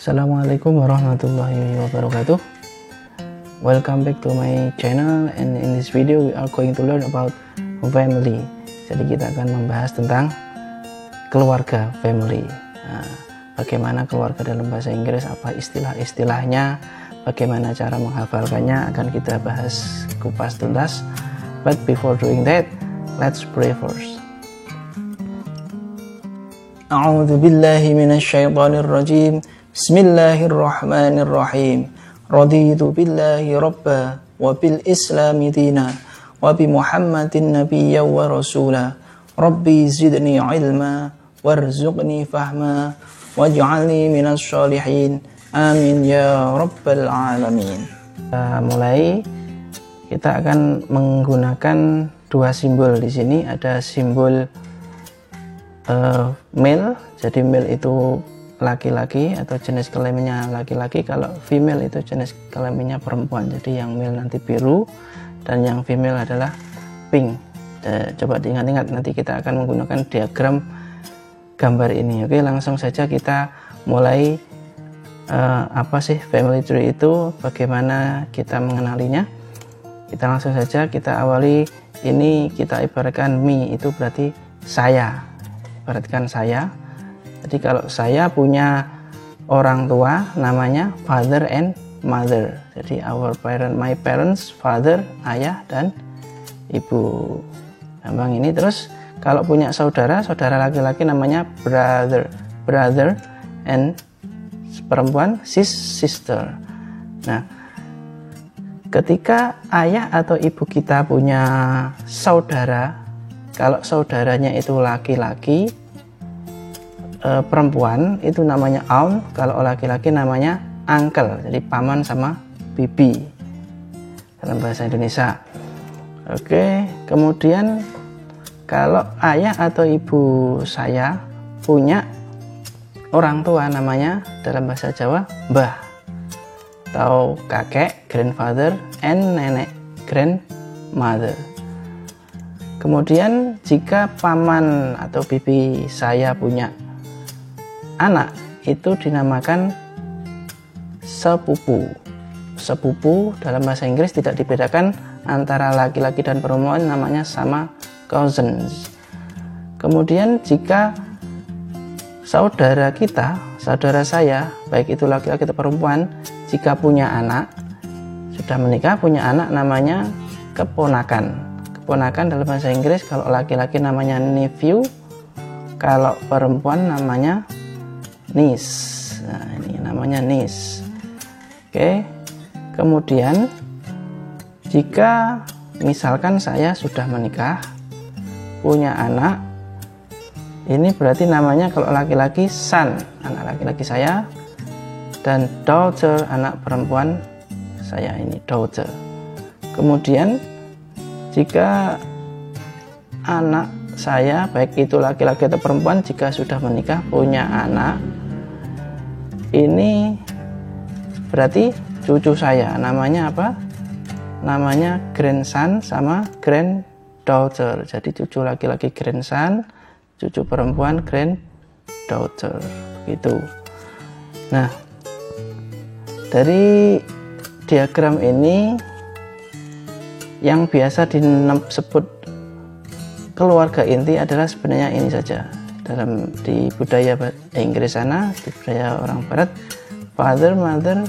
Assalamualaikum warahmatullahi wabarakatuh. Welcome back to my channel, and in this video we are going to learn about family. Jadi kita akan membahas tentang keluarga, family. Nah, bagaimana keluarga dalam bahasa Inggris, apa istilah-istilahnya, bagaimana cara menghafalkannya, akan kita bahas kupas tuntas. But before doing that, let's pray first. A'udzu billahi minasyaitonir rajim. Bismillahirrahmanirrahim. Raditu billahi rabba wa bil islami dina wa bi Muhammadin nabiyya wa rasula. Rabbi zidni ilma warzuqni fahma waj'alni minas shalihin. Amin ya rabbal alamin. Mulai kita akan menggunakan dua simbol di sini. Ada simbol male, jadi male itu laki-laki atau jenis kelaminnya laki-laki, kalau female itu jenis kelaminnya perempuan. Jadi yang male nanti biru dan yang female adalah pink. Coba diingat-ingat, nanti kita akan menggunakan diagram gambar ini. Oke, langsung saja kita mulai. Apa sih family tree itu, bagaimana kita mengenalinya? Kita langsung saja kita awali. Ini kita ibaratkan me, itu berarti saya. Ibaratkan saya. Jadi kalau saya punya orang tua namanya father and mother. Jadi my parents, father, ayah dan ibu. Gampang ini. Terus kalau punya saudara laki-laki namanya brother and perempuan sister. Nah, ketika ayah atau ibu kita punya saudara, kalau saudaranya itu laki-laki, perempuan itu namanya aunt, kalau laki-laki namanya uncle. Jadi paman sama bibi dalam bahasa Indonesia. Oke, kemudian kalau ayah atau ibu saya punya orang tua namanya dalam bahasa Jawa mbah, atau kakek grandfather, and nenek grandmother. Kemudian jika paman atau bibi saya punya anak, itu dinamakan sepupu. Sepupu dalam bahasa Inggris tidak dibedakan antara laki-laki dan perempuan, namanya sama, cousins. Kemudian jika saudara saya, baik itu laki-laki atau perempuan, jika punya anak, sudah menikah, punya anak, namanya keponakan. Keponakan dalam bahasa Inggris, kalau laki-laki namanya nephew, kalau perempuan namanya niece. Nah, ini namanya niece. Oke. Kemudian jika misalkan saya sudah menikah, punya anak, ini berarti namanya kalau laki-laki son, anak laki-laki saya, dan daughter, anak perempuan saya, ini daughter. Kemudian jika anak saya, baik itu laki-laki atau perempuan, jika sudah menikah punya anak, ini berarti cucu saya, namanya apa? Namanya grandson sama granddaughter. Jadi cucu laki-laki grandson, cucu perempuan granddaughter, gitu. Nah, dari diagram ini yang biasa disebut keluarga inti adalah sebenarnya ini saja. Di budaya Inggris sana, di budaya orang Barat, father, mother,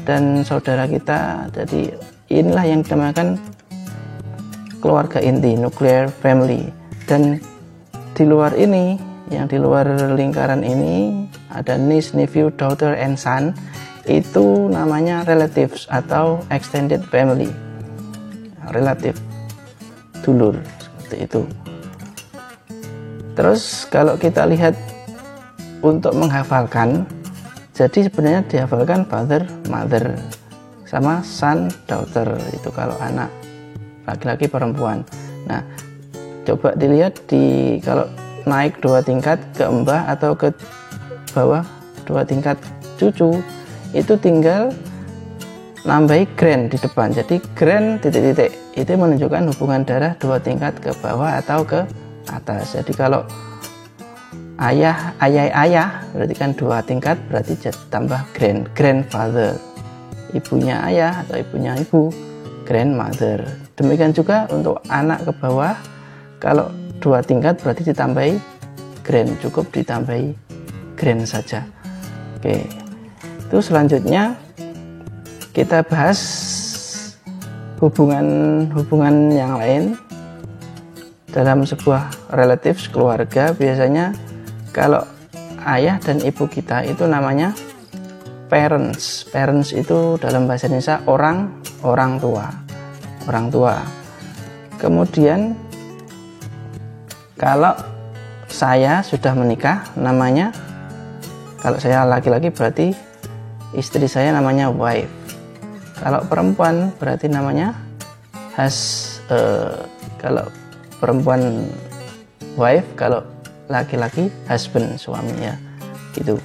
dan saudara kita. Jadi inilah yang dinamakan keluarga inti, nuclear family. Dan di luar ini, yang di luar lingkaran ini, ada niece, nephew, daughter, and son. Itu namanya relatives atau extended family. Relatif, dulur, seperti itu. Terus kalau kita lihat untuk menghafalkan, jadi sebenarnya dihafalkan father, mother, sama son, daughter, itu kalau anak laki-laki perempuan. Nah, coba dilihat kalau naik 2 tingkat ke mbah atau ke bawah 2 tingkat cucu, itu tinggal nambahi grand di depan. Jadi grand titik-titik itu menunjukkan hubungan darah 2 tingkat ke bawah atau ke atas. Jadi kalau ayah berarti kan 2 tingkat, berarti tambah grandfather. Ibunya ayah atau ibunya ibu, grandmother. Demikian juga untuk anak ke bawah, kalau 2 tingkat berarti ditambahi grand, cukup ditambahi grand saja. Oke, itu selanjutnya kita bahas hubungan yang lain dalam sebuah relatif keluarga. Biasanya kalau ayah dan ibu kita itu namanya parents. Parents itu dalam bahasa Indonesia orang tua. Kemudian kalau saya sudah menikah, namanya, kalau saya laki-laki berarti istri saya namanya wife. Kalau perempuan berarti namanya kalau perempuan wife, kalau laki-laki husband, suami, ya gitu.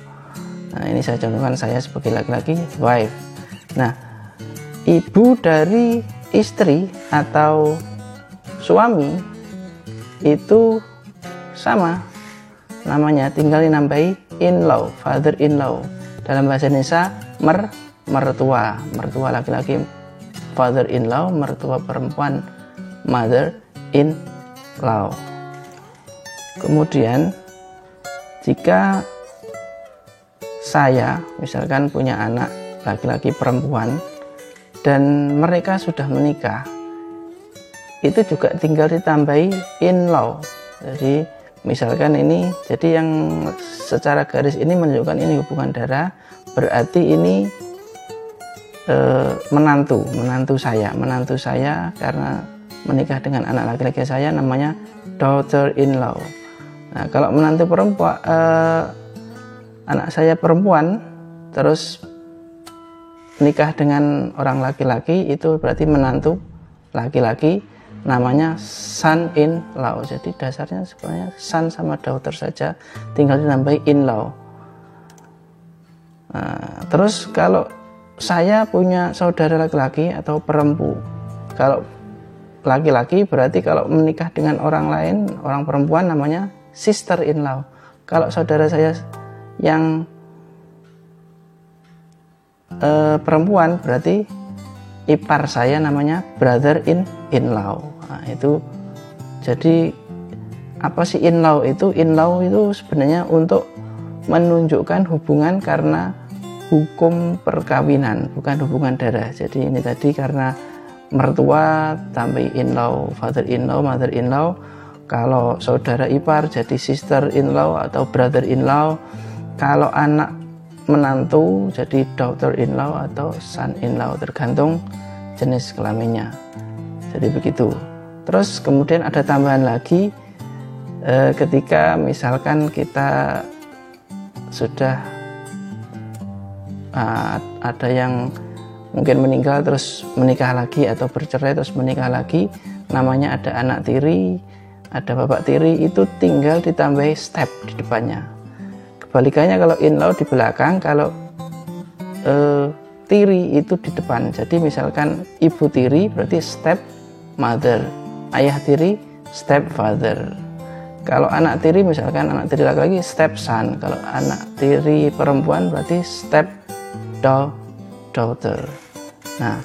Nah, ini saya contohkan saya sebagai laki-laki, wife. Nah, ibu dari istri atau suami itu sama namanya, tinggal dinambahi in-law, father-in-law. Dalam bahasa Indonesia mertua laki-laki father-in-law, mertua perempuan mother-in-law. Kemudian jika saya misalkan punya anak laki-laki perempuan dan mereka sudah menikah, itu juga tinggal ditambahi in-law. Jadi misalkan ini, jadi yang secara garis ini menunjukkan ini hubungan darah, berarti ini menantu saya karena menikah dengan anak laki-laki saya, namanya daughter-in-law. Nah, kalau menantu perempuan, anak saya perempuan terus nikah dengan orang laki-laki, itu berarti menantu laki-laki, namanya son-in-law. Jadi dasarnya sebenarnya son sama daughter saja, tinggal ditambahi in-law. Nah, terus kalau saya punya saudara laki-laki atau perempuan, kalau laki-laki berarti kalau menikah dengan orang lain, orang perempuan, namanya sister-in-law. Kalau saudara saya yang perempuan berarti ipar saya, namanya brother-in-law. Nah, itu jadi apa sih in-law itu? In-law itu sebenarnya untuk menunjukkan hubungan karena hukum perkawinan, bukan hubungan darah. Jadi ini tadi karena mertua tambah in-law, father-in-law, mother-in-law. Kalau saudara ipar jadi sister-in-law atau brother-in-law. Kalau anak menantu jadi daughter-in-law atau son-in-law, tergantung jenis kelaminnya. Jadi begitu. Terus kemudian ada tambahan lagi, ketika misalkan kita sudah ada yang mungkin meninggal terus menikah lagi, atau bercerai terus menikah lagi, namanya ada anak tiri, ada bapak tiri, itu tinggal ditambahi step di depannya. Kebalikannya kalau in-law di belakang, kalau tiri itu di depan. Jadi misalkan ibu tiri berarti step mother, ayah tiri step father. Kalau anak tiri, misalkan anak tiri laki-laki, step son. Kalau anak tiri perempuan berarti step daughter. Nah,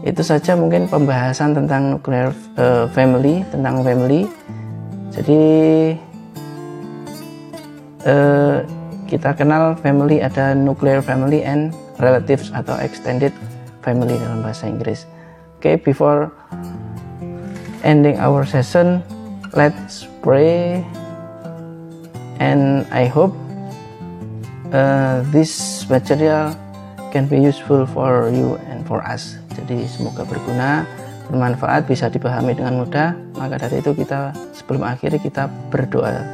itu saja mungkin pembahasan tentang nuclear family, tentang family. Jadi kita kenal family, ada nuclear family and relatives atau extended family dalam bahasa Inggris. Okay, before ending our session, let's pray, and I hope this material can be useful for you and for us. Jadi semoga berguna, bermanfaat, bisa dipahami dengan mudah. Maka dari itu kita sebelum akhiri kita berdoa.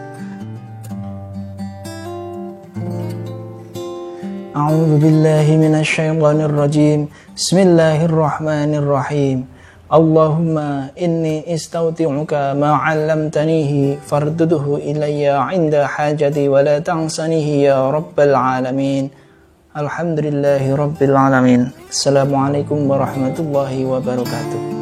A'udzu billahi minasyaitonir rajim. Bismillahirrahmanirrahim. Allahumma inni istaudi'uka ma 'allamtanihi fardudhu ilayya 'inda hajati wa la tansanihi ya rabbal alamin. Alhamdulillahi rabbil alamin. Assalamualaikum warahmatullahi wabarakatuh.